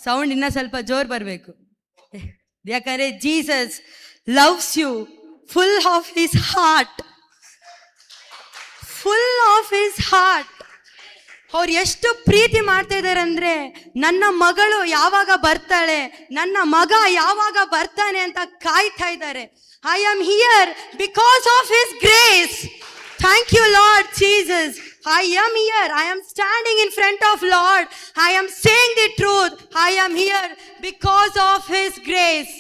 Sound ಇನ್ನೂ ಸ್ವಲ್ಪ ಜೋರು ಬರಬೇಕು. ಯಾಕಂದರೆ Jesus loves you full of his heart, full of his heart. ಅವ್ರು ಎಷ್ಟು ಪ್ರೀತಿ ಮಾಡ್ತಾ ಇದ್ದಾರೆ ಅಂದರೆ, ನನ್ನ ಮಗಳು ಯಾವಾಗ ಬರ್ತಾಳೆ, ನನ್ನ ಮಗ ಯಾವಾಗ ಬರ್ತಾನೆ ಅಂತ ಕಾಯ್ತಾ ಇದ್ದಾರೆ. I am here because of his grace. Thank you, Lord Jesus. I am here. I am standing in front of Lord. I am saying the truth. I am here because of His grace.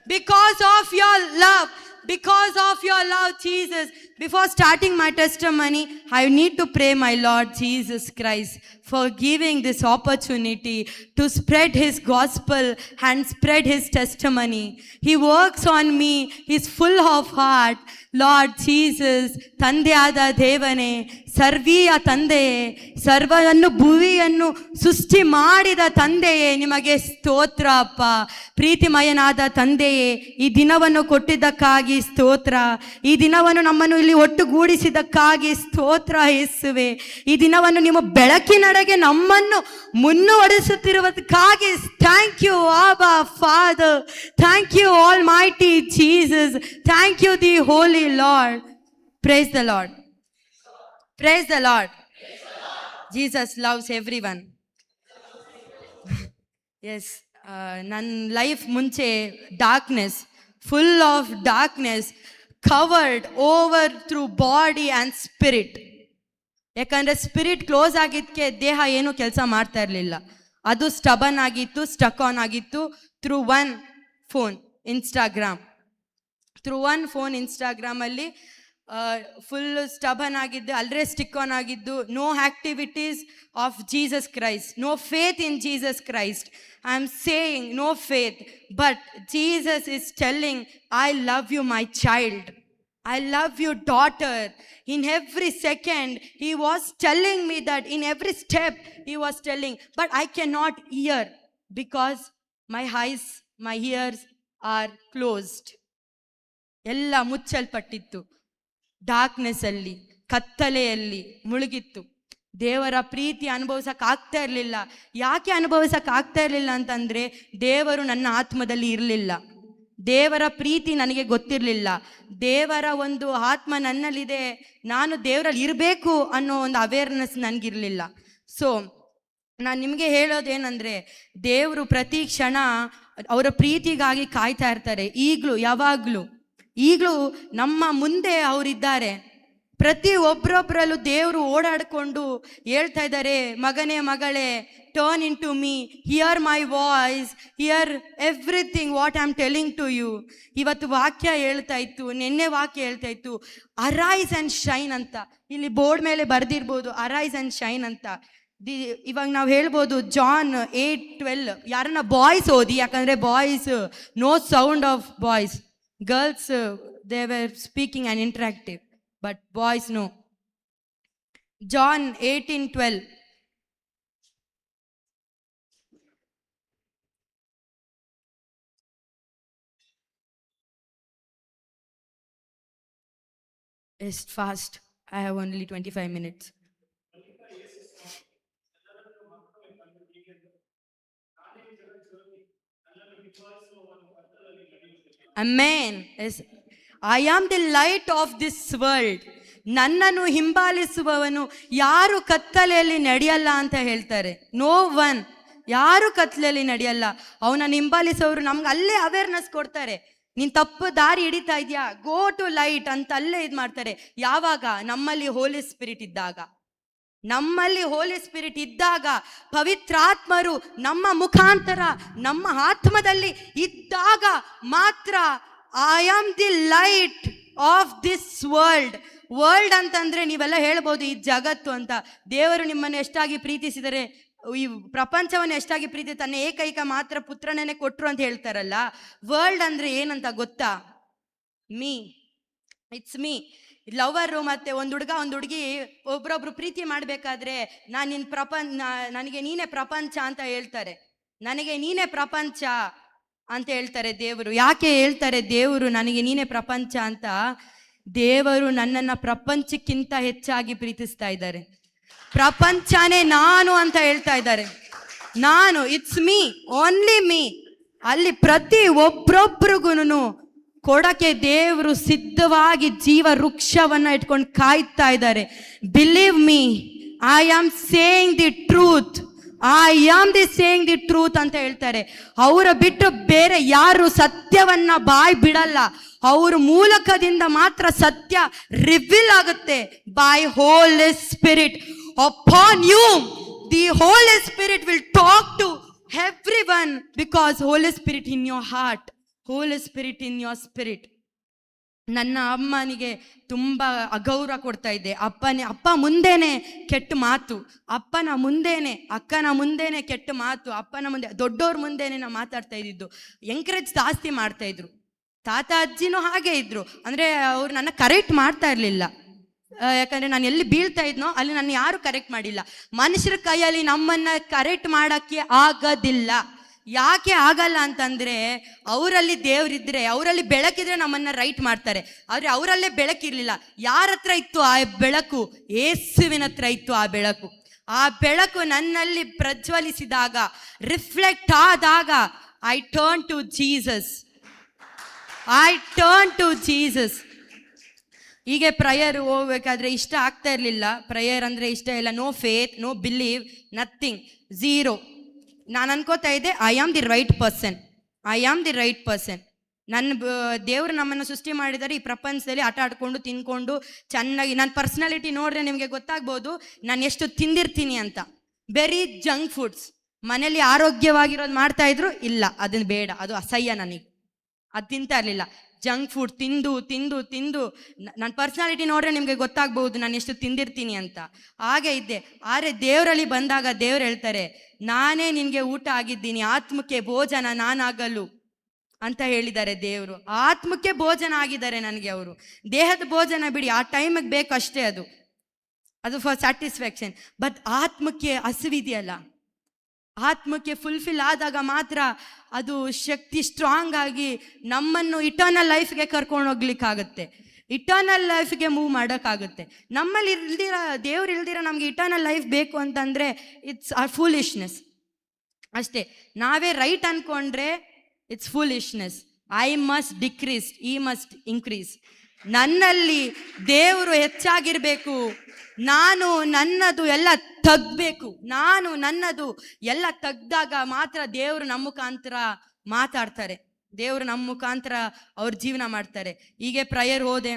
Because of your love. Because of your love, Jesus. Before starting my testimony, I need to pray my Lord Jesus Christ for giving this opportunity to spread His gospel and spread His testimony. He works on me. He's full of heart. Lord Jesus, ತಂದೆಯಾದ ದೇವನೇ, ಸರ್ವೀಯ ತಂದೆಯೇ, ಸರ್ವವನ್ನು ಭುವಿಯನ್ನು ಸೃಷ್ಟಿ ಮಾಡಿದ ತಂದೆಯೇ, ನಿಮಗೆ ಸ್ತೋತ್ರ ಅಪ್ಪ. ಪ್ರೀತಿಮಯನಾದ ತಂದೆಯೇ, ಈ ದಿನವನ್ನು ಕೊಟ್ಟಿದ್ದಕ್ಕಾಗಿ ಸ್ತೋತ್ರ. ಈ ದಿನವನ್ನು ನಮ್ಮನ್ನು ಇಲ್ಲಿ ಒಟ್ಟುಗೂಡಿಸಿದ್ದಕ್ಕಾಗಿ ಸ್ತೋತ್ರ ಯೇಸುವೆ. ಈ ದಿನವನ್ನು ನಿಮ್ಮ ಬೆಳಕಿನಡೆಗೆ ನಮ್ಮನ್ನು ಮುನ್ನಡೆಸುತ್ತಿರುವುದಕ್ಕಾಗಿ thank you Abba father. Thank you almighty Jesus. Thank you the holy Lord. Praise the Lord. Praise the Lord. Jesus loves everyone. Yes, ನನ್ನ ಲೈಫ್ ಮುಂಚೆ darkness, full of darkness, covered over through body and spirit. ಯಾಕಂದರೆ spirit close ಆಗಿದ್ದಕ್ಕೆ ದೇಹ ಏನೂ ಕೆಲಸ ಮಾಡ್ತಾ ಇರಲಿಲ್ಲ. ಅದು ಸ್ಟಬನ್ ಆಗಿತ್ತು, ಸ್ಟಕ್ ಆನ್ ಆಗಿತ್ತು through one phone Instagram. Through one phone ಇನ್ಸ್ಟಾಗ್ರಾಮಲ್ಲಿ ಫುಲ್ ಸ್ಟಬನ್ ಆಗಿದ್ದು, ಅಲ್ಲೇ ಸ್ಟಿಕ್ ಆನ್ ಆಗಿದ್ದು. No activities of Jesus Christ, no faith in Jesus Christ. I am saying no faith, but Jesus is telling, I love you my child, I love you daughter. In every second he was telling me that, in every step he was telling, but I cannot hear because my eyes, my ears are closed. ಎಲ್ಲ ಮುಚ್ಚಲ್ಪಟ್ಟಿತ್ತು, ಡಾರ್ಕ್ನೆಸ್ಸಲ್ಲಿ, ಕತ್ತಲೆಯಲ್ಲಿ ಮುಳುಗಿತ್ತು. ದೇವರ ಪ್ರೀತಿ ಅನುಭವಿಸೋಕ್ಕಾಗ್ತಾ ಇರಲಿಲ್ಲ. ಯಾಕೆ ಅನುಭವಿಸೋಕ್ಕಾಗ್ತಾ ಇರಲಿಲ್ಲ ಅಂತಂದರೆ, ದೇವರು ನನ್ನ ಆತ್ಮದಲ್ಲಿ ಇರಲಿಲ್ಲ. ದೇವರ ಪ್ರೀತಿ ನನಗೆ ಗೊತ್ತಿರಲಿಲ್ಲ. ದೇವರ ಒಂದು ಆತ್ಮ ನನ್ನಲ್ಲಿದೆ, ನಾನು ದೇವರಲ್ಲಿ ಇರಬೇಕು ಅನ್ನೋ ಒಂದು ಅವೇರ್ನೆಸ್ ನನಗಿರಲಿಲ್ಲ. ಸೊ ನಾನು ನಿಮಗೆ ಹೇಳೋದೇನೆಂದರೆ, ದೇವರು ಪ್ರತಿ ಕ್ಷಣ ಅವರ ಪ್ರೀತಿಗಾಗಿ ಕಾಯ್ತಾ ಇರ್ತಾರೆ. ಈಗಲೂ, ಯಾವಾಗಲೂ, ಈಗಲೂ ನಮ್ಮ ಮುಂದೆ ಅವರಿದ್ದಾರೆ. ಪ್ರತಿ ಒಬ್ಬರೊಬ್ಬರಲ್ಲೂ ದೇವರು ಓಡಾಡಿಕೊಂಡು ಹೇಳ್ತಾ ಇದ್ದಾರೆ, ಮಗನೇ ಮಗಳೇ, turn in to me, hear my voice, hear everything what I am telling to you. ಇವತ್ತು ವಾಕ್ಯ ಹೇಳ್ತಾ ಇತ್ತು, ನಿನ್ನೆ ವಾಕ್ಯ ಹೇಳ್ತಾ ಇತ್ತು, ಅರೈಸ್ ಆ್ಯಂಡ್ ಶೈನ್ ಅಂತ. ಇಲ್ಲಿ ಬೋರ್ಡ್ ಮೇಲೆ ಬರೆದಿರ್ಬೋದು ಅರೈಸ್ ಆ್ಯಂಡ್ ಶೈನ್ ಅಂತ. ಇವಾಗ ನಾವು ಹೇಳ್ಬೋದು ಜಾನ್ 8:12. ಯಾರನ್ನ ಬಾಯ್ಸ್ ಓದಿ, ಯಾಕಂದರೆ boys no sound of boys. Girls, they were speaking and interactive, but boys no. John 18:12. It's fast. I have only 25 minutes. Amen. Yes. I am the light of this world. ನನ್ನನ್ನು ಹಿಂಬಾಲಿಸುವವನು ಯಾರು ಕತ್ತಲೆಯಲ್ಲಿ ನಡೆಯಲ್ಲ ಅಂತ ಹೇಳ್ತಾರೆ. No one, ಯಾರು ಕತ್ತಲೆಯಲ್ಲಿ ನಡೆಯಲ್ಲ. ಅವನನ್ನು ಹಿಂಬಾಲಿಸೋರು ನಮ್ಗೆ ಅಲ್ಲೇ ಅವೇರ್ನೆಸ್ ಕೊಡ್ತಾರೆ. ನೀನು ತಪ್ಪು ದಾರಿ ಹಿಡಿತಾ ಇದೆಯಾ, ಗೋ ಟು ಲೈಟ್ ಅಂತ ಅಲ್ಲೇ ಇದು ಮಾಡ್ತಾರೆ. ಯಾವಾಗ? ನಮ್ಮಲ್ಲಿ ಹೋಲಿ ಸ್ಪಿರಿಟ್ ಇದ್ದಾಗ. ನಮ್ಮಲ್ಲಿ ಹೋಲಿ ಸ್ಪಿರಿಟ್ ಇದ್ದಾಗ, ಪವಿತ್ರಾತ್ಮರು ನಮ್ಮ ಮುಖಾಂತರ ನಮ್ಮ ಆತ್ಮದಲ್ಲಿ ಇದ್ದಾಗ ಮಾತ್ರ I am the light off this world. World ಅಂತಂದರೆ ನೀವೆಲ್ಲ ಹೇಳ್ಬೋದು ಈ ಜಗತ್ತು ಅಂತ. ದೇವರು ನಿಮ್ಮನ್ನು ಎಷ್ಟಾಗಿ ಪ್ರೀತಿಸಿದರೆ, ಈ ಪ್ರಪಂಚವನ್ನು ಎಷ್ಟಾಗಿ ಪ್ರೀತಿ, ತನ್ನ ಏಕೈಕ ಮಾತ್ರ ಪುತ್ರನೇ ಕೊಟ್ಟರು ಅಂತ ಹೇಳ್ತಾರಲ್ಲ. ವರ್ಲ್ಡ್ ಅಂದರೆ ಏನಂತ ಗೊತ್ತಾ? Me, it's me. ಲವರು ಮತ್ತು ಒಂದು ಹುಡುಗ ಒಂದು ಹುಡುಗಿ ಒಬ್ರೊಬ್ರು ಪ್ರೀತಿ ಮಾಡಬೇಕಾದ್ರೆ, ನಾನು ನಿನ್ನ ನನಗೆ ನೀನೇ ಪ್ರಪಂಚ ಅಂತ ಹೇಳ್ತಾರೆ. ನನಗೆ ನೀನೇ ಪ್ರಪಂಚ ಅಂತ ಹೇಳ್ತಾರೆ ದೇವರು. ಯಾಕೆ ಹೇಳ್ತಾರೆ ದೇವರು ನನಗೆ ನೀನೇ ಪ್ರಪಂಚ ಅಂತ? ದೇವರು ನನ್ನನ್ನು ಪ್ರಪಂಚಕ್ಕಿಂತ ಹೆಚ್ಚಾಗಿ ಪ್ರೀತಿಸ್ತಾ ಇದ್ದಾರೆ. ಪ್ರಪಂಚನೇ ನಾನು ಅಂತ ಹೇಳ್ತಾ ಇದ್ದಾರೆ. ನಾನು, ಇಟ್ಸ್ ಮೀ, ಓನ್ಲಿ ಮೀ. ಅಲ್ಲಿ ಪ್ರತಿ ಒಬ್ರೊಬ್ರಿಗೂ ಕೊಡಕ್ಕೆ ದೇವರು ಸಿದ್ಧವಾಗಿ ಜೀವ ವೃಕ್ಷವನ್ನ ಇಟ್ಕೊಂಡು ಕಾಯ್ತಾ ಇದ್ದಾರೆ. Believe me, I am saying the truth, I am the saying the truth ಅಂತ ಹೇಳ್ತಾರೆ. ಅವರ ಬಿಟ್ಟು ಬೇರೆ ಯಾರು ಸತ್ಯವನ್ನ ಬಾಯ್ ಬಿಡಲ್ಲ. ಅವ್ರ ಮೂಲಕದಿಂದ ಮಾತ್ರ ಸತ್ಯ ರಿವೀಲ್ ಆಗುತ್ತೆ. By Holy Spirit upon you, the Holy Spirit will talk to everyone, because Holy Spirit in your heart, Holy Spirit in your spirit. ನನ್ನ ಅಮ್ಮನಿಗೆ ತುಂಬ ಅಗೌರವ ಕೊಡ್ತಾ ಇದ್ದೆ. ಅಪ್ಪ ಮುಂದೆನೆ ಕೆಟ್ಟ ಮಾತು, ಅಪ್ಪನ ಮುಂದೆನೆ, ಅಕ್ಕನ ಮುಂದೆನೆ ಕೆಟ್ಟ ಮಾತು, ಅಪ್ಪನ ಮುಂದೆ, ದೊಡ್ಡವ್ರ ಮುಂದೆನೆ ನಾವು ಮಾತಾಡ್ತಾ ಇದ್ದಿದ್ದು. ಎಂಕರೇಜ್ ಜಾಸ್ತಿ ಮಾಡ್ತಾ ಇದ್ರು. ತಾತ ಅಜ್ಜಿನೂ ಹಾಗೆ ಇದ್ರು. ಅಂದರೆ ಅವ್ರು ನನ್ನ ಕರೆಕ್ಟ್ ಮಾಡ್ತಾ ಇರಲಿಲ್ಲ. ಯಾಕಂದರೆ ನಾನು ಎಲ್ಲಿ ಬೀಳ್ತಾ ಇದ್ನೋ ಅಲ್ಲಿ ನನ್ನ ಯಾರು ಕರೆಕ್ಟ್ ಮಾಡಿಲ್ಲ. ಮನುಷ್ಯರ ಕೈಯಲ್ಲಿ ನಮ್ಮನ್ನು ಕರೆಕ್ಟ್ ಮಾಡೋಕ್ಕೆ ಆಗೋದಿಲ್ಲ. ಯಾಕೆ ಆಗಲ್ಲ ಅಂತಂದರೆ, ಅವರಲ್ಲಿ ದೇವರಿದ್ರೆ, ಅವರಲ್ಲಿ ಬೆಳಕಿದ್ರೆ ನಮ್ಮನ್ನು ರೈಟ್ ಮಾಡ್ತಾರೆ. ಆದರೆ ಅವರಲ್ಲೇ ಬೆಳಕಿರಲಿಲ್ಲ. ಯಾರ ಹತ್ರ ಇತ್ತು ಆ ಬೆಳಕು? ಯೇಸುವಿನ ಹತ್ರ ಇತ್ತು ಆ ಬೆಳಕು. ಆ ಬೆಳಕು ನನ್ನಲ್ಲಿ ಪ್ರಜ್ವಲಿಸಿದಾಗ, ರಿಫ್ಲೆಕ್ಟ್ ಆದಾಗ, I turn to Jesus, I turn to Jesus. ಹೀಗೆ ಪ್ರೇಯರ್ ಹೋಗ್ಬೇಕಾದ್ರೆ ಇಷ್ಟ ಆಗ್ತಾ ಇರಲಿಲ್ಲ. ಪ್ರೇಯರ್ ಅಂದರೆ ಇಷ್ಟ ಇಲ್ಲ. No faith, no believe, nothing, zero. ನಾನು ಅನ್ಕೋತಾ ಇದ್ದೆ, I am the right person, I am the right person. ದೇವರು ನಮ್ಮನ್ನು ಸೃಷ್ಟಿ ಮಾಡಿದರೆ ಈ ಪ್ರಪಂಚದಲ್ಲಿ ಆಟ ಆಡ್ಕೊಂಡು ತಿನ್ಕೊಂಡು ಚೆನ್ನಾಗಿ. ನನ್ನ ಪರ್ಸ್ನಾಲಿಟಿ ನೋಡಿದ್ರೆ ನಿಮಗೆ ಗೊತ್ತಾಗ್ಬೋದು ನಾನು ಎಷ್ಟು ತಿಂದಿರ್ತೀನಿ ಅಂತ. Berry junk foods. ಮನೇಲಿ ಆರೋಗ್ಯವಾಗಿರೋದು ಮಾಡ್ತಾ ಇದ್ರು, ಇಲ್ಲ ಅದನ್ನು ಬೇಡ, ಅದು ಅಸಹ್ಯ ನನಗೆ, ಅದು ತಿಂತಾ ಇರಲಿಲ್ಲ. ಜಂಕ್ ಫುಡ್ ತಿಂದು ತಿಂದು ತಿಂದು ನನ್ನ ಪರ್ಸ್ನಾಲಿಟಿ ನೋಡ್ರೆ ನಿಮಗೆ ಗೊತ್ತಾಗ್ಬೋದು ನಾನು ಎಷ್ಟು ತಿಂದಿರ್ತೀನಿ ಅಂತ. ಹಾಗೆ ಇದ್ದೆ. ಆದರೆ ದೇವರಲ್ಲಿ ಬಂದಾಗ ದೇವ್ರು ಹೇಳ್ತಾರೆ, ನಾನೇ ನಿನಗೆ ಊಟ ಆಗಿದ್ದೀನಿ, ಆತ್ಮಕ್ಕೆ ಭೋಜನ ನಾನಾಗಲು ಅಂತ ಹೇಳಿದ್ದಾರೆ ದೇವರು. ಆತ್ಮಕ್ಕೆ ಭೋಜನ ಆಗಿದ್ದಾರೆ ನನಗೆ ಅವರು. ದೇಹದ ಭೋಜನ ಬಿಡಿ, ಆ ಟೈಮಿಗೆ ಬೇಕು ಅಷ್ಟೇ, ಅದು ಫಾರ್ ಸ್ಯಾಟಿಸ್ಫ್ಯಾಕ್ಷನ್. ಬಟ್ ಆತ್ಮಕ್ಕೆ ಹಸಿವಿದೆಯಲ್ಲ, ಆತ್ಮಕ್ಕೆ ಫುಲ್ಫಿಲ್ ಆದಾಗ ಮಾತ್ರ ಅದು ಶಕ್ತಿ ಸ್ಟ್ರಾಂಗ್ ಆಗಿ ನಮ್ಮನ್ನು ಇಟರ್ನಲ್ ಲೈಫ್ಗೆ ಕರ್ಕೊಂಡು ಹೋಗ್ಲಿಕ್ಕಾಗುತ್ತೆ, ಇಟರ್ನಲ್ ಲೈಫ್ಗೆ ಮೂವ್ ಮಾಡೋಕ್ಕಾಗುತ್ತೆ. ನಮ್ಮಲ್ಲಿ ಇಲ್ದಿರ, ದೇವ್ರು ಇಲ್ದಿರ ನಮಗೆ ಇಟರ್ನಲ್ ಲೈಫ್ ಬೇಕು ಅಂತಂದರೆ ಇಟ್ಸ್ ಅ ಫೂಲಿಶ್ನೆಸ್ ಅಷ್ಟೇ. ನಾವೇ ರೈಟ್ ಅಂದ್ಕೊಂಡ್ರೆ it's foolishness. I must decrease, ಈ ಮಸ್ಟ್ ಇನ್ಕ್ರೀಸ್. ನನ್ನಲ್ಲಿ ದೇವರು ಹೆಚ್ಚಾಗಿರಬೇಕು, ನಾನು ನನ್ನದು ಎಲ್ಲ ತಗ್ಬೇಕು. ನಾನು ನನ್ನದು ಎಲ್ಲ ತೆಗ್ದಾಗ ಮಾತ್ರ ದೇವರು ನಮ್ಮ ಮುಖಾಂತರ ಮಾತಾಡ್ತಾರೆ, ದೇವರು ನಮ್ಮ ಮುಖಾಂತರ ಅವ್ರ ಜೀವನ ಮಾಡ್ತಾರೆ. ಹೀಗೆ ಪ್ರೇಯರ್ ಹೋದೆ.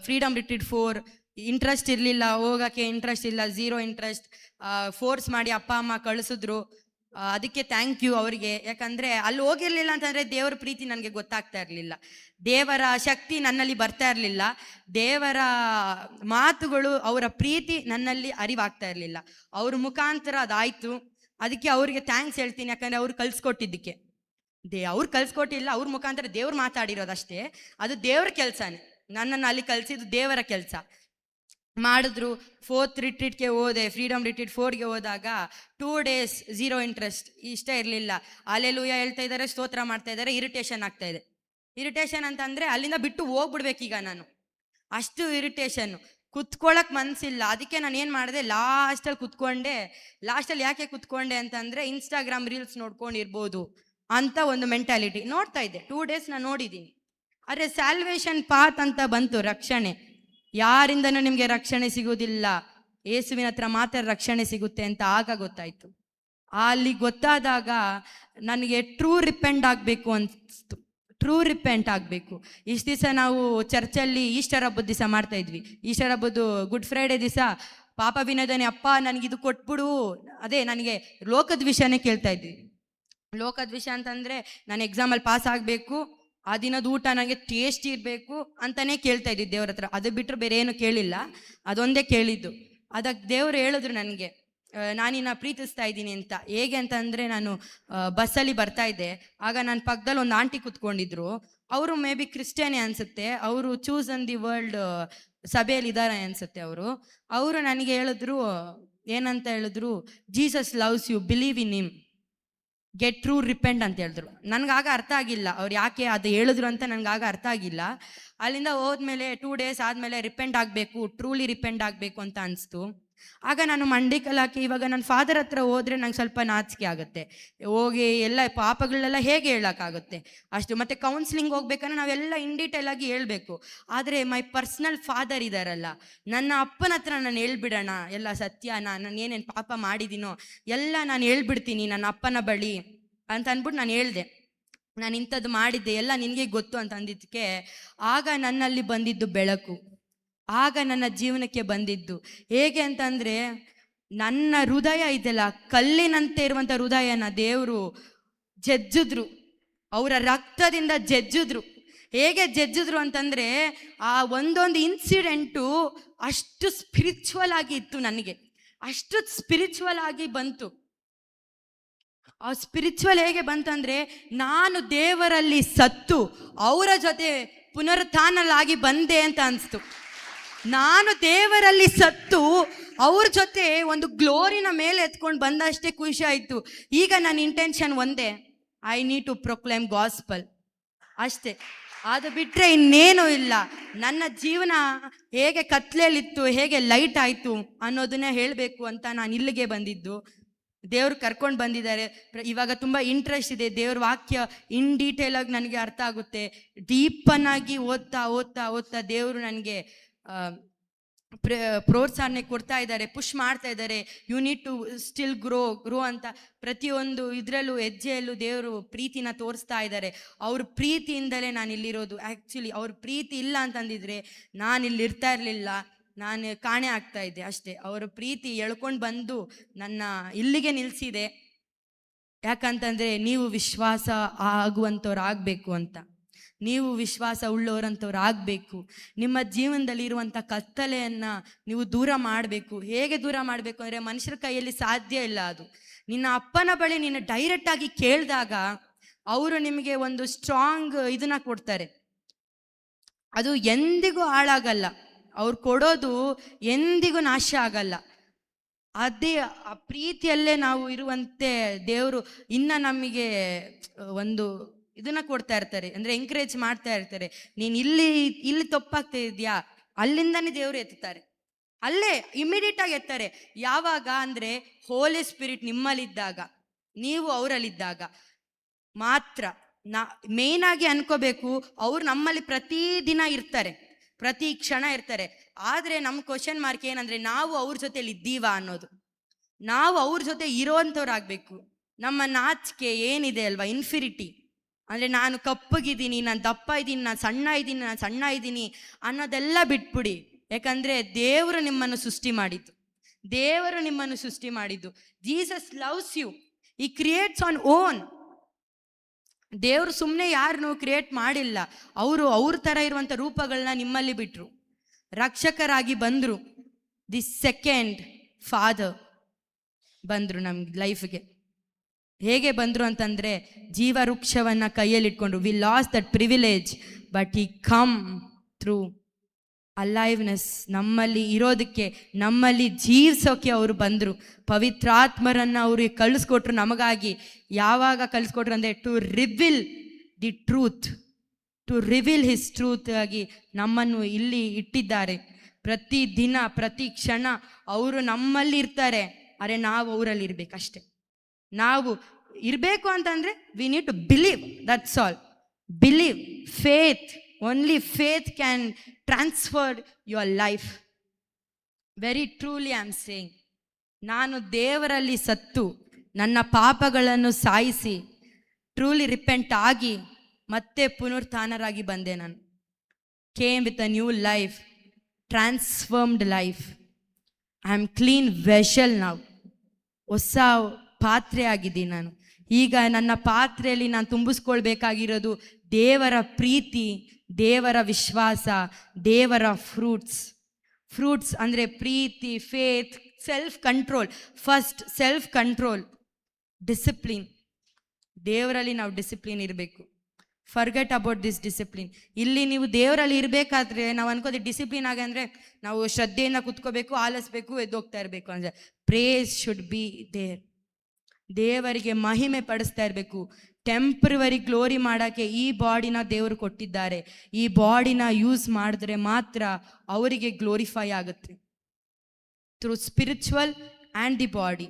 ಫ್ರೀಡಮ್ ರಿಟ್ರೀಟ್ 4 ಇಂಟ್ರೆಸ್ಟ್ ಇರಲಿಲ್ಲ, ಹೋಗೋಕ್ಕೆ ಇಂಟ್ರೆಸ್ಟ್ ಇಲ್ಲ, ಝೀರೋ ಇಂಟ್ರೆಸ್ಟ್. ಫೋರ್ಸ್ ಮಾಡಿ ಅಪ್ಪ ಅಮ್ಮ ಕಳಿಸಿದ್ರು. ಅದಕ್ಕೆ ಥ್ಯಾಂಕ್ ಯು ಅವರಿಗೆ. ಯಾಕಂದರೆ ಅಲ್ಲಿ ಹೋಗಿರಲಿಲ್ಲ ಅಂತಂದರೆ ದೇವರ ಪ್ರೀತಿ ನನಗೆ ಗೊತ್ತಾಗ್ತಾ ಇರಲಿಲ್ಲ, ದೇವರ ಶಕ್ತಿ ನನ್ನಲ್ಲಿ ಬರ್ತಾ ಇರಲಿಲ್ಲ, ದೇವರ ಮಾತುಗಳು, ಅವರ ಪ್ರೀತಿ ನನ್ನಲ್ಲಿ ಅರಿವಾಗ್ತಾ ಇರಲಿಲ್ಲ. ಅವ್ರ ಮುಖಾಂತರ ಅದಾಯಿತು. ಅದಕ್ಕೆ ಅವರಿಗೆ ಥ್ಯಾಂಕ್ಸ್ ಹೇಳ್ತೀನಿ. ಯಾಕಂದರೆ ಅವ್ರು ಕಲಿಸ್ಕೊಟ್ಟಿದ್ದಕ್ಕೆ. ಅವ್ರು ಕಲಿಸ್ಕೊಟ್ಟಿಲ್ಲ, ಅವ್ರ ಮುಖಾಂತರ ದೇವ್ರು ಮಾತಾಡಿರೋದಷ್ಟೇ. ಅದು ದೇವರ ಕೆಲಸನೇ. ನನ್ನನ್ನು ಅಲ್ಲಿ ಕಲಿಸಿದ್ದು ದೇವರ ಕೆಲಸ ಮಾಡಿದ್ರು. 4th ರಿಟ್ರೀಟ್ಗೆ ಹೋದೆ. ಫ್ರೀಡಮ್ ರಿಟ್ರೀಟ್ 4ಗೆ ಹೋದಾಗ 2 days ಝೀರೋ ಇಂಟ್ರೆಸ್ಟ್, ಇಷ್ಟ ಇರಲಿಲ್ಲ. ಅಲ್ಲೆಲೂಯ ಹೇಳ್ತಾ ಇದ್ದಾರೆ, ಸ್ತೋತ್ರ ಮಾಡ್ತಾ ಇದ್ದಾರೆ, ಇರಿಟೇಷನ್ ಆಗ್ತಾ ಇದೆ. ಇರಿಟೇಷನ್ ಅಂತಂದರೆ ಅಲ್ಲಿಂದ ಬಿಟ್ಟು ಹೋಗ್ಬಿಡ್ಬೇಕೀಗ ನಾನು, ಅಷ್ಟು ಇರಿಟೇಷನ್ನು. ಕುತ್ಕೊಳ್ಳೋಕೆ ಮನಸ್ಸಿಲ್ಲ. ಅದಕ್ಕೆ ನಾನು ಏನು ಮಾಡಿದೆ, ಲಾಸ್ಟಲ್ಲಿ ಕುತ್ಕೊಂಡೆ. ಲಾಸ್ಟಲ್ಲಿ ಯಾಕೆ ಕುತ್ಕೊಂಡೆ ಅಂತಂದರೆ ಇನ್ಸ್ಟಾಗ್ರಾಮ್ ರೀಲ್ಸ್ ನೋಡ್ಕೊಂಡಿರ್ಬೋದು ಅಂತ ಒಂದು ಮೆಂಟಾಲಿಟಿ ನೋಡ್ತಾ ಇದ್ದೆ. 2 days ನಾನು ನೋಡಿದ್ದೀನಿ. ಆದರೆ ಸ್ಯಾಲ್ವೇಷನ್ ಪಾತ್ ಅಂತ ಬಂತು, ರಕ್ಷಣೆ. ಯಾರಿಂದನೂ ನಿಮಗೆ ರಕ್ಷಣೆ ಸಿಗೋದಿಲ್ಲ, ಯೇಸುವಿನ ಹತ್ರ ಮಾತ್ರ ರಕ್ಷಣೆ ಸಿಗುತ್ತೆ ಅಂತ ಆಗ ಗೊತ್ತಾಯಿತು. ಅಲ್ಲಿ ಗೊತ್ತಾದಾಗ ನನಗೆ ಟ್ರೂ ರಿಪೆಂಟ್ ಆಗಬೇಕು ಅನಿಸ್ತು, ಟ್ರೂ ರಿಪೆಂಟ್ ಆಗಬೇಕು. ಇಷ್ಟು ದಿವಸ ನಾವು ಚರ್ಚಲ್ಲಿ ಈಸ್ಟರ್ ಹಬ್ಬದ ದಿವಸ ಮಾಡ್ತಾಯಿದ್ವಿ. ಈಸ್ಟರ್ ಹಬ್ಬದ್ದು ಗುಡ್ ಫ್ರೈಡೇ ದಿವಸ ಪಾಪ ವಿನೋದನೆ, ಅಪ್ಪ ನನಗಿದು ಕೊಟ್ಬಿಡು, ಅದೇ ನನಗೆ ಲೋಕದ ವಿಷಯನೇ ಕೇಳ್ತಾ ಇದ್ವಿ. ಲೋಕದ ವಿಷಯ ಅಂತಂದರೆ ನಾನು ಎಕ್ಸಾಮಲ್ಲಿ ಪಾಸ್ ಆಗಬೇಕು, ಆ ದಿನದ ಊಟ ನನಗೆ ಟೇಸ್ಟ್ ಇರಬೇಕು ಅಂತಲೇ ಕೇಳ್ತಾ ಇದ್ದಿದ್ದು ದೇವ್ರ ಹತ್ರ. ಅದು ಬಿಟ್ಟರೆ ಬೇರೆ ಏನು ಕೇಳಿಲ್ಲ, ಅದೊಂದೇ ಕೇಳಿದ್ದು. ಅದಕ್ಕೆ ದೇವರು ಹೇಳಿದ್ರು ನನಗೆ, ನಾನಿನ್ನ ಪ್ರೀತಿಸ್ತಾ ಇದ್ದೀನಿ ಅಂತ. ಹೇಗೆ ಅಂತಂದರೆ, ನಾನು ಬಸ್ಸಲ್ಲಿ ಬರ್ತಾ ಇದ್ದೆ. ಆಗ ನನ್ನ ಪಕ್ಕದಲ್ಲಿ ಒಂದು ಆಂಟಿ ಕೂತ್ಕೊಂಡಿದ್ರು. ಅವರು ಮೇ ಬಿ ಕ್ರಿಶ್ಚಿಯನೇ ಅನಿಸುತ್ತೆ. ಅವರು ಚೂಸ್ ಅನ್ ದಿ ವರ್ಲ್ಡ್ ಸಭೆಯಲ್ಲಿ ಇದ್ದಾರೆ ಅನಿಸುತ್ತೆ. ಅವರು ನನಗೆ ಹೇಳಿದ್ರು, ಏನಂತ ಹೇಳಿದ್ರು, Jesus loves you, believe in him, get true repent ಅಂತ ಹೇಳಿದ್ರು. ನನಗಾಗ ಅರ್ಥ ಆಗಿಲ್ಲ ಅವ್ರು ಯಾಕೆ ಅದು ಹೇಳಿದ್ರು ಅಂತ, ನನಗಾಗ ಅರ್ಥ ಆಗಿಲ್ಲ. ಅಲ್ಲಿಂದ ಹೋದ್ಮೇಲೆ 2 days ಆದಮೇಲೆ ರಿಪೆಂಟ್ ಆಗಬೇಕು, ಟ್ರೂಲಿ ರಿಪೆಂಟ್ ಆಗಬೇಕು ಅಂತ ಅನಿಸ್ತು. ಆಗ ನಾನು ಮಂಡಿ ಕಲಾಕಿ ಇವಾಗ ನನ್ನ ಫಾದರ್ ಹತ್ರ ಹೋದರೆ ನಂಗೆ ಸ್ವಲ್ಪ ನಾಚಿಕೆ ಆಗುತ್ತೆ. ಹೋಗಿ ಎಲ್ಲ ಪಾಪಗಳನ್ನೆಲ್ಲ ಹೇಗೆ ಹೇಳೋಕ್ಕಾಗುತ್ತೆ ಅಷ್ಟು. ಮತ್ತು ಕೌನ್ಸಿಲಿಂಗ್ ಹೋಗ್ಬೇಕಂದ್ರೆ ನಾವೆಲ್ಲ ಇನ್ ಡೀಟೇಲ್ ಆಗಿ ಹೇಳ್ಬೇಕು. ಆದರೆ ಮೈ ಪರ್ಸ್ನಲ್ ಫಾದರ್ ಇದ್ದಾರಲ್ಲ, ನನ್ನ ಅಪ್ಪನ ಹತ್ರ ನಾನು ಹೇಳ್ಬಿಡೋಣ ಎಲ್ಲ ಸತ್ಯ, ನಾನು ಏನೇನು ಪಾಪ ಮಾಡಿದ್ದೀನೋ ಎಲ್ಲ ನಾನು ಹೇಳ್ಬಿಡ್ತೀನಿ ನನ್ನ ಅಪ್ಪನ ಬಳಿ ಅಂತ ಅಂದ್ಬಿಟ್ಟು ನಾನು ಹೇಳಿದೆ. ನಾನು ಇಂಥದ್ದು ಮಾಡಿದ್ದೆ ಎಲ್ಲ ನಿನಗೆ ಗೊತ್ತು ಅಂತ ಅಂದಿದ್ದಕ್ಕೆ ಆಗ ನನ್ನಲ್ಲಿ ಬಂದಿದ್ದು ಬೆಳಕು, ಆಗ ನನ್ನ ಜೀವನಕ್ಕೆ ಬಂದಿದ್ದು ಹೇಗೆ ಅಂತಂದರೆ, ನನ್ನ ಹೃದಯ ಇದೆಲ್ಲ ಕಲ್ಲಿನಂತೆ ಇರುವಂಥ ಹೃದಯನ ದೇವರು ಜಜ್ಜಿದ್ರು, ಅವರ ರಕ್ತದಿಂದ ಜಜ್ಜಿದ್ರು. ಹೇಗೆ ಜಜ್ಜಿದ್ರು ಅಂತಂದರೆ, ಆ ಒಂದೊಂದು ಇನ್ಸಿಡೆಂಟು ಅಷ್ಟು ಸ್ಪಿರಿಚುವಲ್ ಆಗಿ ಇತ್ತು, ನನಗೆ ಅಷ್ಟು ಸ್ಪಿರಿಚುವಲ್ ಆಗಿ ಬಂತು. ಆ ಸ್ಪಿರಿಚುವಲ್ ಹೇಗೆ ಬಂತಂದರೆ, ನಾನು ದೇವರಲ್ಲಿ ಸತ್ತು ಅವರ ಜೊತೆ ಪುನರುತ್ಥಾನಲಾಗಿ ಬಂದೆ ಅಂತ ಅನಿಸ್ತು. ನಾನು ದೇವರಲ್ಲಿ ಸತ್ತು ಅವ್ರ ಜೊತೆ ಒಂದು ಗ್ಲೋರಿನ ಮೇಲೆ ಎತ್ಕೊಂಡು ಬಂದಷ್ಟೇ ಖುಷಿ ಆಯಿತು. ಈಗ ನನ್ನ ಇಂಟೆನ್ಷನ್ ಒಂದೇ, I need to proclaim gospel ಅಷ್ಟೇ. ಅದು ಬಿಟ್ಟರೆ ಇನ್ನೇನೂ ಇಲ್ಲ. ನನ್ನ ಜೀವನ ಹೇಗೆ ಕತ್ಲೆಯಲ್ಲಿತ್ತು, ಹೇಗೆ ಲೈಟ್ ಆಯಿತು ಅನ್ನೋದನ್ನೇ ಹೇಳಬೇಕು ಅಂತ ನಾನು ಇಲ್ಲಿಗೆ ಬಂದಿದ್ದು. ದೇವ್ರು ಕರ್ಕೊಂಡು ಬಂದಿದ್ದಾರೆ. ಇವಾಗ ತುಂಬ ಇಂಟ್ರೆಸ್ಟ್ ಇದೆ, ದೇವ್ರ ವಾಕ್ಯ ಇನ್ ಡೀಟೇಲಾಗಿ ನನಗೆ ಅರ್ಥ ಆಗುತ್ತೆ. ಡೀಪನ್ನಾಗಿ ಓದ್ತಾ ಓದ್ತಾ ಓದ್ತಾ ದೇವರು ನನಗೆ ಪ್ರೋತ್ಸಾಹನೆ ಕೊಡ್ತಾ ಇದ್ದಾರೆ, ಪುಷ್ ಮಾಡ್ತಾ ಇದ್ದಾರೆ. You need to still grow ಅಂತ ಪ್ರತಿಯೊಂದು ಇದರಲ್ಲೂ ಹೆಜ್ಜೆಯಲ್ಲೂ ದೇವರು ಪ್ರೀತಿನ ತೋರಿಸ್ತಾ ಇದ್ದಾರೆ. ಅವ್ರ ಪ್ರೀತಿಯಿಂದಲೇ ನಾನು ಇಲ್ಲಿರೋದು. ಆ್ಯಕ್ಚುಲಿ ಅವ್ರ ಪ್ರೀತಿ ಇಲ್ಲ ಅಂತಂದಿದ್ರೆ ನಾನು ಇಲ್ಲಿ ಇರ್ತಾ ಇರಲಿಲ್ಲ, ನಾನು ಕಾಣೆ ಆಗ್ತಾ ಇದ್ದೆ ಅಷ್ಟೇ. ಅವರ ಪ್ರೀತಿ ಎಳ್ಕೊಂಡು ಬಂದು ನನ್ನ ಇಲ್ಲಿಗೆ ನಿಲ್ಲಿಸಿದೆ. ಯಾಕಂತಂದರೆ ನೀವು ವಿಶ್ವಾಸ ಆಗುವಂಥವ್ರು ಆಗಬೇಕು ಅಂತ, ನೀವು ವಿಶ್ವಾಸ ಉಳ್ಳವರಂಥವ್ರು ಆಗಬೇಕು. ನಿಮ್ಮ ಜೀವನದಲ್ಲಿ ಇರುವಂಥ ಕತ್ತಲೆಯನ್ನು ನೀವು ದೂರ ಮಾಡಬೇಕು. ಹೇಗೆ ದೂರ ಮಾಡಬೇಕು ಅಂದರೆ, ಮನುಷ್ಯರ ಕೈಯಲ್ಲಿ ಸಾಧ್ಯ ಇಲ್ಲ ಅದು. ನಿನ್ನ ಅಪ್ಪನ ಬಳಿ ನಿನ್ನ ಡೈರೆಕ್ಟಾಗಿ ಕೇಳಿದಾಗ ಅವರು ನಿಮಗೆ ಒಂದು ಸ್ಟ್ರಾಂಗ್ ಇದನ್ನು ಕೊಡ್ತಾರೆ. ಅದು ಎಂದಿಗೂ ಹಾಳಾಗಲ್ಲ, ಅವ್ರು ಕೊಡೋದು ಎಂದಿಗೂ ನಾಶ ಆಗಲ್ಲ. ಅದೇ ಆ ಪ್ರೀತಿಯಲ್ಲೇ ನಾವು ಇರುವಂತೆ ದೇವರು ಇನ್ನು ನಮಗೆ ಒಂದು ಇದನ್ನ ಕೊಡ್ತಾ ಇರ್ತಾರೆ, ಅಂದರೆ ಎಂಕರೇಜ್ ಮಾಡ್ತಾ ಇರ್ತಾರೆ. ನೀನು ಇಲ್ಲಿ ತಪ್ಪಾಗ್ತಾ ಇದೆಯಾ, ಅಲ್ಲಿಂದನೇ ದೇವರು ಎತ್ತಾರೆ, ಅಲ್ಲೇ ಇಮಿಡಿಯೇಟಾಗಿ ಎತ್ತಾರೆ. ಯಾವಾಗ ಅಂದರೆ ಹೋಲಿ ಸ್ಪಿರಿಟ್ ನಿಮ್ಮಲ್ಲಿದ್ದಾಗ, ನೀವು ಅವರಲ್ಲಿದ್ದಾಗ ಮಾತ್ರ. ಮೇಯ್ನಾಗಿ ಅನ್ಕೋಬೇಕು, ಅವ್ರು ನಮ್ಮಲ್ಲಿ ಪ್ರತಿದಿನ ಇರ್ತಾರೆ, ಪ್ರತಿ ಕ್ಷಣ ಇರ್ತಾರೆ. ಆದರೆ ನಮ್ಮ ಕ್ವಶನ್ ಮಾರ್ಕ್ ಏನಂದರೆ, ನಾವು ಅವ್ರ ಜೊತೆಲಿ ಇದ್ದೀವಾ ಅನ್ನೋದು. ನಾವು ಅವ್ರ ಜೊತೆ ಇರೋವಂಥವ್ರಾಗಬೇಕು. ನಮ್ಮ ನಾಚಿಕೆ ಏನಿದೆ ಅಲ್ವಾ, ಇನ್ಫಿರಿಟಿ ಅಂದರೆ ನಾನು ಕಪ್ಪಗಿದ್ದೀನಿ, ನಾನು ದಪ್ಪ ಇದ್ದೀನಿ, ನಾನು ಸಣ್ಣ ಇದ್ದೀನಿ ಅನ್ನೋದೆಲ್ಲ ಬಿಟ್ಬಿಡಿ. ಯಾಕಂದರೆ ದೇವರು ನಿಮ್ಮನ್ನು ಸೃಷ್ಟಿ ಮಾಡಿದ್ದು. ಜೀಸಸ್ ಲವ್ಸ್ ಯು, ಈ ಕ್ರಿಯೇಟ್ಸ್ ಆನ್ ಓನ್. ದೇವರು ಸುಮ್ಮನೆ ಯಾರನ್ನೂ ಕ್ರಿಯೇಟ್ ಮಾಡಿಲ್ಲ, ಅವರು ಅವ್ರ ಥರ ಇರುವಂಥ ರೂಪಗಳನ್ನ ನಿಮ್ಮಲ್ಲಿ ಬಿಟ್ಟರು, ರಕ್ಷಕರಾಗಿ ಬಂದರು. ದಿ ಸೆಕೆಂಡ್ ಫಾದರ್ ಬಂದರು ನಮ್ಮ ಲೈಫ್ಗೆ. ಹೇಗೆ ಬಂದರು ಅಂತಂದರೆ, ಜೀವ ವೃಕ್ಷವನ್ನು ಕೈಯಲ್ಲಿಟ್ಕೊಂಡ್ರು. We lost that privilege, but he come through aliveness. ನಮ್ಮಲ್ಲಿ ಇರೋದಕ್ಕೆ, ನಮ್ಮಲ್ಲಿ ಜೀವಿಸೋಕೆ ಅವರು ಬಂದರು. ಪವಿತ್ರಾತ್ಮರನ್ನು ಅವ್ರಿಗೆ ಕಳಿಸ್ಕೊಟ್ರು ನಮಗಾಗಿ. ಯಾವಾಗ ಕಳಿಸ್ಕೊಟ್ರು ಅಂದರೆ, to reveal the truth, to reveal his truth ಆಗಿ ನಮ್ಮನ್ನು ಇಲ್ಲಿ ಇಟ್ಟಿದ್ದಾರೆ. ಪ್ರತಿ ದಿನ ಪ್ರತಿ ಕ್ಷಣ ಅವರು ನಮ್ಮಲ್ಲಿ ಇರ್ತಾರೆ. ಆದರೆ ನಾವು ಅವರಲ್ಲಿ ಇರಬೇಕಷ್ಟೆ. ನಾವು ಇರಬೇಕು ಅಂತಂದರೆ we need to believe, that's all. Believe, faith, only faith can transfer your life. Very truly I am saying, ನಾನು ದೇವರಲ್ಲಿ ಸತ್ತು ನನ್ನ ಪಾಪಗಳನ್ನು ಸಾಯಿಸಿ ಟ್ರೂಲಿ ರಿಪೆಂಟ್ ಆಗಿ ಮತ್ತೆ ಪುನರುತ್ಥಾನರಾಗಿ ಬಂದೆ. ನಾನು came with a new life, transformed life. I am clean vessel. ನಾವು ಹೊಸ ಪಾತ್ರೆ ಆಗಿದ್ದೀನಿ ನಾನು. ಈಗ ನನ್ನ ಪಾತ್ರೆಯಲ್ಲಿ ನಾನು ತುಂಬಿಸ್ಕೊಳ್ಬೇಕಾಗಿರೋದು ದೇವರ ಪ್ರೀತಿ, ದೇವರ ವಿಶ್ವಾಸ, ದೇವರ ಫ್ರೂಟ್ಸ್ ಅಂದರೆ ಪ್ರೀತಿ, faith, self control. First self control, discipline. ದೇವರಲ್ಲಿ ನಾವು ಡಿಸಿಪ್ಲಿನ್ ಇರಬೇಕು. Forget about this discipline. ಇಲ್ಲಿ ನೀವು ದೇವರಲ್ಲಿ ಇರಬೇಕಾದ್ರೆ ನಾವು ಅನ್ಕೋದು ಡಿಸಿಪ್ಲಿನ್ ಆಗಿ ಅಂದರೆ ನಾವು ಶ್ರದ್ಧೆಯಿಂದ ಕುತ್ಕೋಬೇಕು, ಆಲಿಸ್ಬೇಕು, ಎದ್ದೋಗ್ತಾ ಇರಬೇಕು ಅಂದರೆ. Praise should be there. ದೇವರಿಗೆ ಮಹಿಮೆ ಪಡಿಸ್ತಾ ಇರಬೇಕು. ಟೆಂಪ್ರವರಿ ಗ್ಲೋರಿ ಮಾಡೋಕ್ಕೆ ಈ ಬಾಡಿನ ದೇವರು ಕೊಟ್ಟಿದ್ದಾರೆ. ಈ ಬಾಡಿನ ಯೂಸ್ ಮಾಡಿದ್ರೆ ಮಾತ್ರ ಅವರಿಗೆ ಗ್ಲೋರಿಫೈ ಆಗುತ್ತೆ. Through spiritual and the body.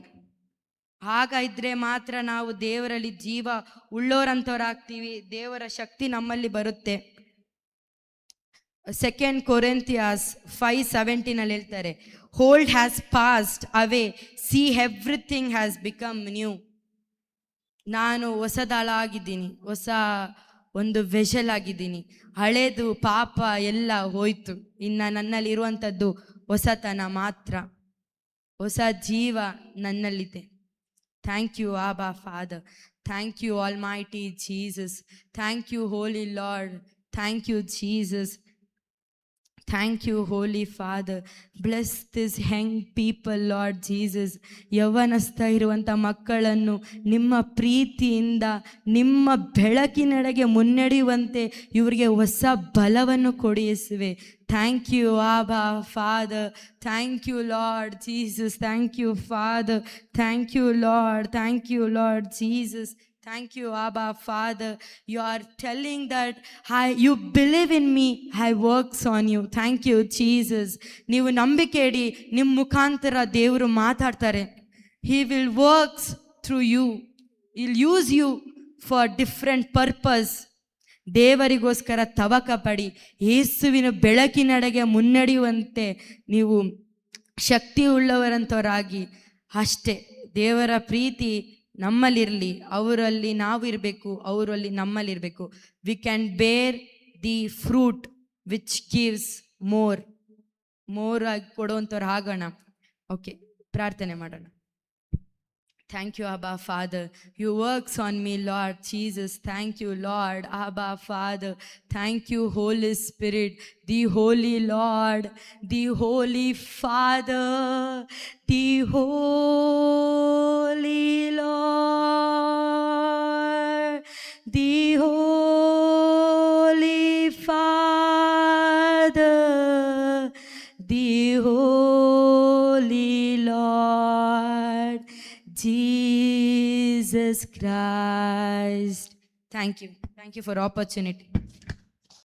ಆಗ ಇದ್ರೆ ಮಾತ್ರ ನಾವು ದೇವರಲ್ಲಿ ಜೀವ ಉಳ್ಳೋರಂಥವ್ರಾಗ್ತೀವಿ, ದೇವರ ಶಕ್ತಿ ನಮ್ಮಲ್ಲಿ ಬರುತ್ತೆ. 2 Corinthians 5:17 ಹೇಳ್ತಾರೆ, hold has passed away, C everything has become new. ನಾನು ಹೊಸದಾಳಾಗಿದ್ದೀನಿ, ಹೊಸ ಒಂದು ವೆಷಲ್ ಆಗಿದ್ದೀನಿ, ಹಳೇದು ಪಾಪ ಎಲ್ಲ ಹೋಯ್ತು, ಇನ್ನು ನನ್ನಲ್ಲಿ ಇರುವಂಥದ್ದು ಹೊಸತನ ಮಾತ್ರ, ಹೊಸ ಜೀವ ನನ್ನಲ್ಲಿದೆ. Thank you Abba father, thank you almighty Jesus, thank you holy lord, thank you Jesus, thank you holy father. Bless this young people lord Jesus. ಯೌವನಸ್ಥ ಇರುವಂಥ ಮಕ್ಕಳನ್ನು ನಿಮ್ಮ ಪ್ರೀತಿಯಿಂದ ನಿಮ್ಮ ಬೆಳಕಿನೆಡೆಗೆ ಮುನ್ನಡೆಯುವಂತೆ ಇವರಿಗೆ ಹೊಸ ಬಲವನ್ನು ಕೊಡಿ ಯೇಸುವೆ. Thank you Abba father, thank you Lord Jesus, thank you father, thank you Lord, thank you Lord Jesus. Thank you, Abba Father. You are telling that you believe in me, I works on you. Thank you, Jesus. ನೀವು ನಂಬಿಕೆ ಇಡಿ, ನಿಮ್ಮ ಮುಖಾಂತರ ದೇವರು ಮಾತಾಡ್ತಾರೆ. He will works through you. He'll use you for different purpose. ದೇವರಿಗೋಸ್ಕರ ತವಕ ಪಡಿ, ಯೇಸುವಿನ ಬೆಳಕಿನಡೆಗೆ ಮುನ್ನಡೆಯುವಂತೆ ನೀವು ಶಕ್ತಿ ಉಳ್ಳವರಂಥವರಾಗಿ ಅಷ್ಟೇ. ದೇವರ ಪ್ರೀತಿ ನಮ್ಮಲ್ಲಿರಲಿ, ಅವರಲ್ಲಿ ನಾವು ಇರಬೇಕು, ಅವರಲ್ಲಿ ನಮ್ಮಲ್ಲಿರಬೇಕು. ವಿ ಕ್ಯಾನ್ ಬೇರ್ the fruit which gives more ಆಗಿ ಕೊಡುವಂಥವ್ರು ಆಗೋಣ. ಓಕೆ, ಪ್ರಾರ್ಥನೆ ಮಾಡೋಣ. Thank you, Abba Father. You works on me, Lord Jesus. Thank you, Lord. Abba Father. Thank you, Holy Spirit, the Holy Lord, the Holy Father, the Holy Lord, the Holy Father, the Holy Lord, Jesus Christ. Thank you for opportunity.